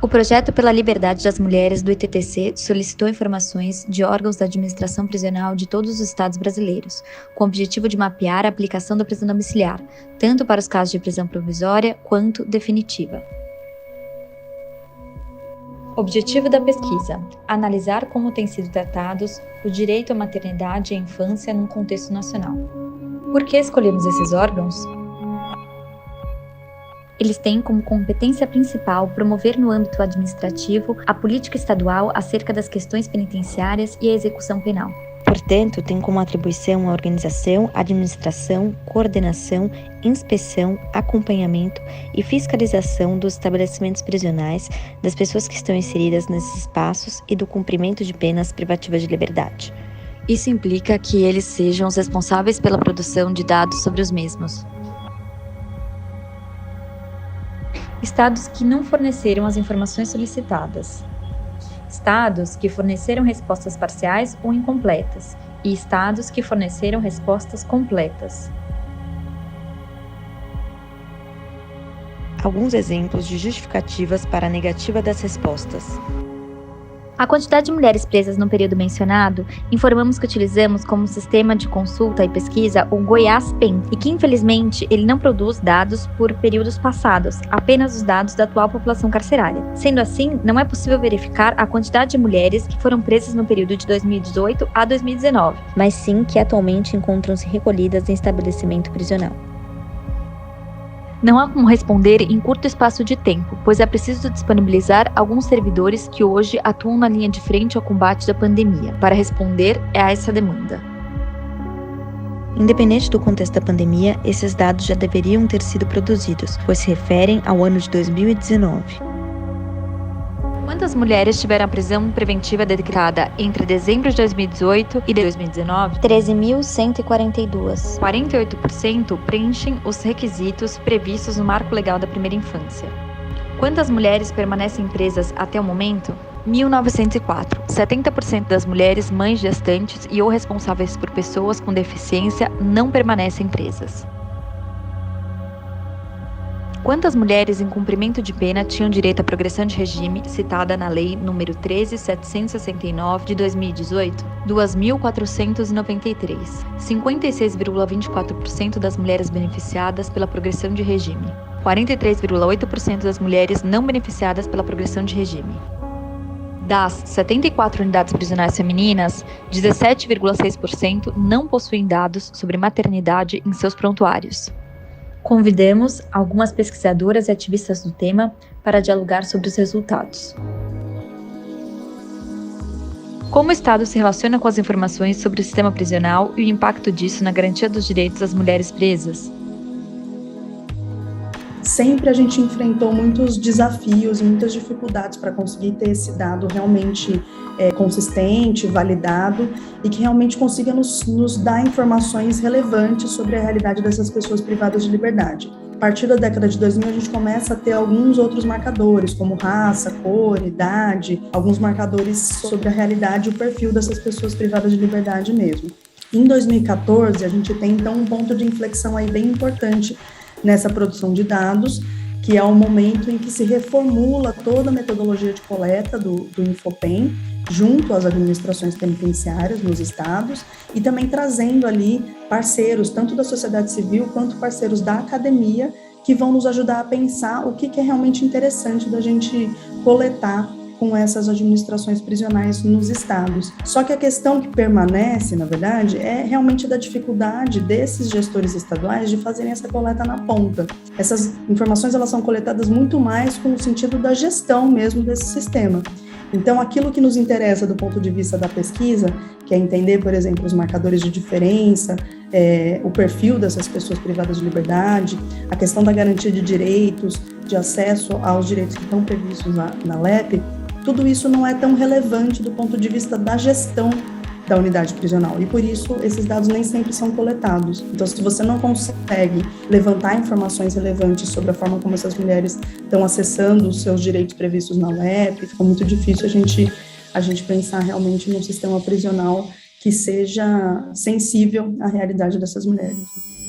O Projeto pela Liberdade das Mulheres do ETTC solicitou informações de órgãos da administração prisional de todos os estados brasileiros, com o objetivo de mapear a aplicação da prisão domiciliar, tanto para os casos de prisão provisória quanto definitiva. Objetivo da pesquisa: analisar como têm sido tratados o direito à maternidade e à infância num contexto nacional. Por que escolhemos esses órgãos? Eles têm como competência principal promover no âmbito administrativo a política estadual acerca das questões penitenciárias e a execução penal. Portanto, tem como atribuição a organização, administração, coordenação, inspeção, acompanhamento e fiscalização dos estabelecimentos prisionais, das pessoas que estão inseridas nesses espaços e do cumprimento de penas privativas de liberdade. Isso implica que eles sejam os responsáveis pela produção de dados sobre os mesmos. Estados que não forneceram as informações solicitadas. Estados que forneceram respostas parciais ou incompletas. E estados que forneceram respostas completas. Alguns exemplos de justificativas para a negativa das respostas. A quantidade de mulheres presas no período mencionado, informamos que utilizamos como sistema de consulta e pesquisa o Goiás PEN, e que infelizmente ele não produz dados por períodos passados, apenas os dados da atual população carcerária. Sendo assim, não é possível verificar a quantidade de mulheres que foram presas no período de 2018 a 2019, mas sim que atualmente encontram-se recolhidas em estabelecimento prisional. Não há como responder em curto espaço de tempo, pois é preciso disponibilizar alguns servidores que hoje atuam na linha de frente ao combate da pandemia, para responder a essa demanda. Independente do contexto da pandemia, esses dados já deveriam ter sido produzidos, pois se referem ao ano de 2019. Quantas mulheres tiveram a prisão preventiva decretada entre dezembro de 2018 e 2019? 13.142. 48% preenchem os requisitos previstos no Marco Legal da Primeira Infância. Quantas mulheres permanecem presas até o momento? 1.904. 70% das mulheres mães gestantes e ou responsáveis por pessoas com deficiência não permanecem presas. Quantas mulheres em cumprimento de pena tinham direito à progressão de regime, citada na Lei nº 13.769 de 2018? 2.493. 56,24% das mulheres beneficiadas pela progressão de regime. 43,8% das mulheres não beneficiadas pela progressão de regime. Das 74 unidades prisionais femininas, 17,6% não possuem dados sobre maternidade em seus prontuários. Convidamos algumas pesquisadoras e ativistas do tema para dialogar sobre os resultados. Como o Estado se relaciona com as informações sobre o sistema prisional e o impacto disso na garantia dos direitos das mulheres presas? Sempre a gente enfrentou muitos desafios e muitas dificuldades para conseguir ter esse dado realmente consistente, validado e que realmente consiga nos dar informações relevantes sobre a realidade dessas pessoas privadas de liberdade. A partir da década de 2000, a gente começa a ter alguns outros marcadores, como raça, cor, idade, alguns marcadores sobre a realidade e o perfil dessas pessoas privadas de liberdade mesmo. Em 2014, a gente tem, então, um ponto de inflexão aí bem importante nessa produção de dados, que é o momento em que se reformula toda a metodologia de coleta do Infopen, junto às administrações penitenciárias nos estados, e também trazendo ali parceiros, tanto da sociedade civil quanto parceiros da academia, que vão nos ajudar a pensar o que é realmente interessante da gente coletar com essas administrações prisionais nos estados. Só que a questão que permanece, na verdade, é realmente da dificuldade desses gestores estaduais de fazerem essa coleta na ponta. Essas informações, elas são coletadas muito mais com o sentido da gestão mesmo desse sistema. Então, aquilo que nos interessa do ponto de vista da pesquisa, que é entender, por exemplo, os marcadores de diferença, o perfil dessas pessoas privadas de liberdade, a questão da garantia de direitos, de acesso aos direitos que estão previstos na LEP, tudo isso não é tão relevante do ponto de vista da gestão da unidade prisional, e por isso esses dados nem sempre são coletados. Então, se você não consegue levantar informações relevantes sobre a forma como essas mulheres estão acessando os seus direitos previstos na LEP, fica muito difícil a gente pensar realmente num sistema prisional que seja sensível à realidade dessas mulheres.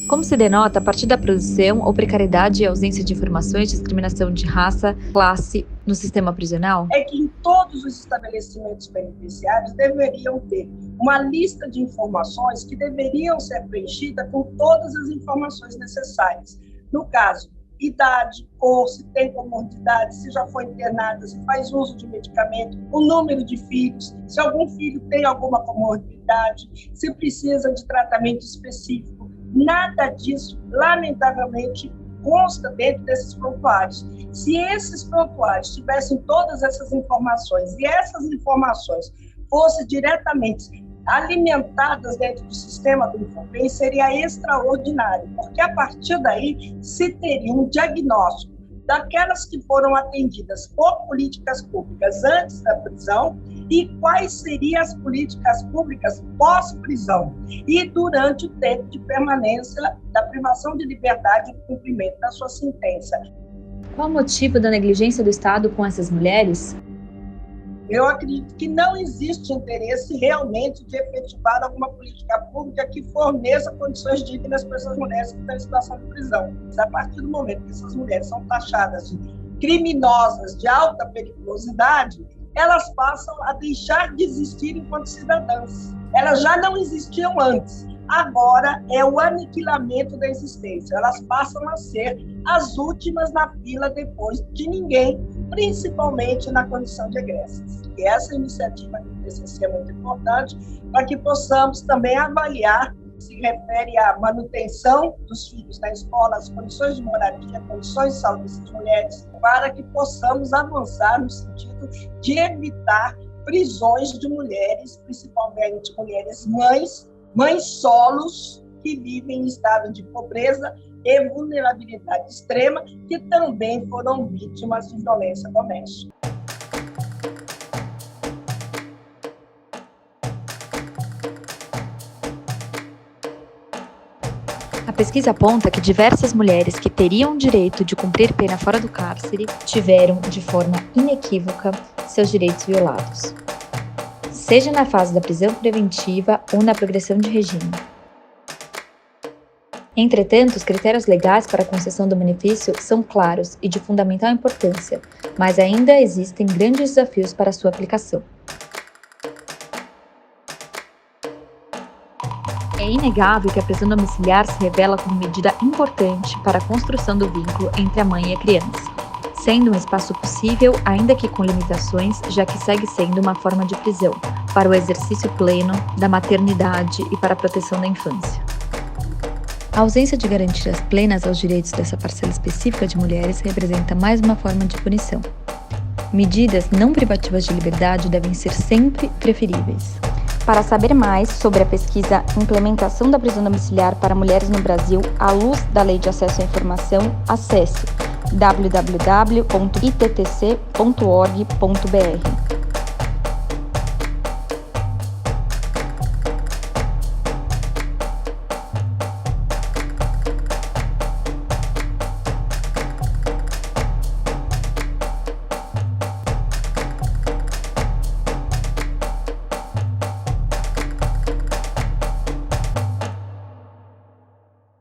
Como se denota, a partir da produção ou precariedade e ausência de informações, discriminação de raça, classe, no sistema prisional? É que em todos os estabelecimentos penitenciários deveriam ter uma lista de informações que deveriam ser preenchidas com todas as informações necessárias. No caso, idade, cor, se tem comorbidade, se já foi internada, se faz uso de medicamento, o número de filhos, se algum filho tem alguma comorbidade, se precisa de tratamento específico. Nada disso, lamentavelmente, consta dentro desses prontuários. Se esses prontuários tivessem todas essas informações e essas informações fossem diretamente alimentadas dentro do sistema do Infobem, seria extraordinário, porque a partir daí se teria um diagnóstico daquelas que foram atendidas por políticas públicas antes da prisão e quais seriam as políticas públicas pós-prisão e durante o tempo de permanência da privação de liberdade e do cumprimento da sua sentença. Qual o motivo da negligência do Estado com essas mulheres? Eu acredito que não existe interesse realmente de efetivar alguma política pública que forneça condições dignas para essas mulheres que estão em situação de prisão. A partir do momento que essas mulheres são taxadas de criminosas de alta periculosidade, elas passam a deixar de existir enquanto cidadãs. Elas já não existiam antes. Agora é o aniquilamento da existência. Elas passam a ser as últimas na fila depois de ninguém, principalmente na condição de egressas. E essa iniciativa do TCC é muito importante para que possamos também avaliar, se refere à manutenção dos filhos na escola, as condições de moradia, condições de saúde dessas mulheres, para que possamos avançar no sentido de evitar prisões de mulheres, principalmente mulheres mães solos que vivem em estado de pobreza e vulnerabilidade extrema, que também foram vítimas de violência doméstica. A pesquisa aponta que diversas mulheres que teriam direito de cumprir pena fora do cárcere tiveram, de forma inequívoca, seus direitos violados, seja na fase da prisão preventiva ou na progressão de regime. Entretanto, os critérios legais para a concessão do benefício são claros e de fundamental importância, mas ainda existem grandes desafios para a sua aplicação. É inegável que a prisão domiciliar se revela como medida importante para a construção do vínculo entre a mãe e a criança, sendo um espaço possível, ainda que com limitações, já que segue sendo uma forma de prisão, para o exercício pleno da maternidade e para a proteção da infância. A ausência de garantias plenas aos direitos dessa parcela específica de mulheres representa mais uma forma de punição. Medidas não privativas de liberdade devem ser sempre preferíveis. Para saber mais sobre a pesquisa Implementação da Prisão Domiciliar para Mulheres no Brasil à luz da Lei de Acesso à Informação, acesse www.ittc.org.br.